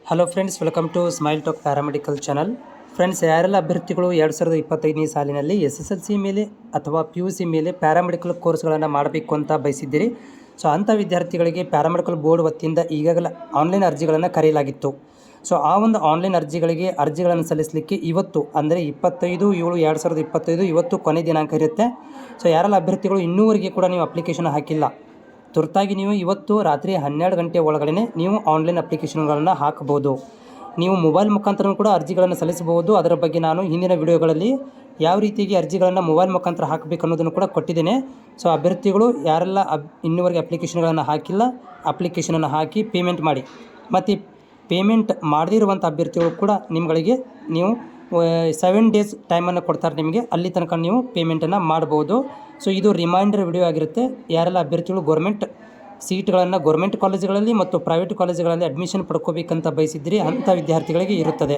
Hello friends, welcome to smile talk paramedical channel. Friends, ಯಾರೆಲ್ಲ ಅಭ್ಯರ್ಥಿಗಳು 2025ನೇ ಸಾಲಿನಲ್ಲಿ SSLC ಮೇಲೆ ಅಥವಾ PUC ಮೇಲೆ ಪ್ಯಾರಾಮೆಡಿಕಲ್ ಕೋರ್ಸ್ಗಳನ್ನು ಮಾಡಬೇಕು ಅಂತ ಬಯಸಿದ್ದೀರಿ. ಸೊ ಅಂಥ ವಿದ್ಯಾರ್ಥಿಗಳಿಗೆ ಪ್ಯಾರಾಮೆಡಿಕಲ್ ಬೋರ್ಡ್ ವತಿಯಿಂದ ಈಗಾಗಲೇ ಆನ್ಲೈನ್ ಅರ್ಜಿಗಳನ್ನು ಕರೆಯಲಾಗಿತ್ತು. ಸೊ ಆ ಒಂದು ಆನ್ಲೈನ್ ಅರ್ಜಿಗಳನ್ನು ಸಲ್ಲಿಸಲಿಕ್ಕೆ ಇವತ್ತು ಅಂದರೆ 25/7/2025 ಇವತ್ತು ಕೊನೆ ದಿನಾಂಕ ಇರುತ್ತೆ. ಸೊ ಯಾರೆಲ್ಲ ಅಭ್ಯರ್ಥಿಗಳು ಇನ್ನೂವರೆಗೆ ಕೂಡ ನೀವು ಅಪ್ಲಿಕೇಶನ್ ಹಾಕಿಲ್ಲ, ತುರ್ತಾಗಿ ನೀವು ಇವತ್ತು ರಾತ್ರಿ 12 ಗಂಟೆ ಒಳಗಡೆ ನೀವು ಆನ್ಲೈನ್ ಅಪ್ಲಿಕೇಶನ್ಗಳನ್ನು ಹಾಕಬಹುದು. ನೀವು ಮೊಬೈಲ್ ಮುಖಾಂತರ ಕೂಡ ಅರ್ಜಿಗಳನ್ನು ಸಲ್ಲಿಸಬಹುದು. ಅದರ ಬಗ್ಗೆ ನಾನು ಹಿಂದಿನ ವಿಡಿಯೋಗಳಲ್ಲಿ ಯಾವ ರೀತಿಯಾಗಿ ಅರ್ಜಿಗಳನ್ನು ಮೊಬೈಲ್ ಮುಖಾಂತರ ಹಾಕಬೇಕು ಅನ್ನೋದನ್ನು ಕೂಡ ಕೊಟ್ಟಿದ್ದೇನೆ. ಸೊ ಅಭ್ಯರ್ಥಿಗಳು ಯಾರೆಲ್ಲ ಇನ್ನೂವರೆಗೆ ಅಪ್ಲಿಕೇಶನ್ಗಳನ್ನು ಹಾಕಿಲ್ಲ, ಅಪ್ಲಿಕೇಶನನ್ನು ಹಾಕಿ ಪೇಮೆಂಟ್ ಮಾಡಿ. ಮತ್ತು ಪೇಮೆಂಟ್ ಮಾಡದಿರುವಂಥ ಅಭ್ಯರ್ಥಿಗಳು ಕೂಡ ನೀವು 7 ಡೇಸ್ ಟೈಮನ್ನು ಕೊಡ್ತಾರೆ ನಿಮಗೆ, ಅಲ್ಲಿ ತನಕ ನೀವು ಪೇಮೆಂಟನ್ನು ಮಾಡ್ಬೋದು. ಸೊ ಇದು ರಿಮೈಂಡರ್ ವಿಡಿಯೋ ಆಗಿರುತ್ತೆ. ಯಾರೆಲ್ಲ ಅಭ್ಯರ್ಥಿಗಳು ಗೌರ್ಮೆಂಟ್ ಕಾಲೇಜುಗಳಲ್ಲಿ ಮತ್ತು ಪ್ರೈವೇಟ್ ಕಾಲೇಜುಗಳಲ್ಲಿ ಅಡ್ಮಿಷನ್ ಪಡ್ಕೋಬೇಕಂತ ಬಯಸಿದ್ದೀರಿ ಅಂಥ ವಿದ್ಯಾರ್ಥಿಗಳಿಗೆ ಇರುತ್ತದೆ.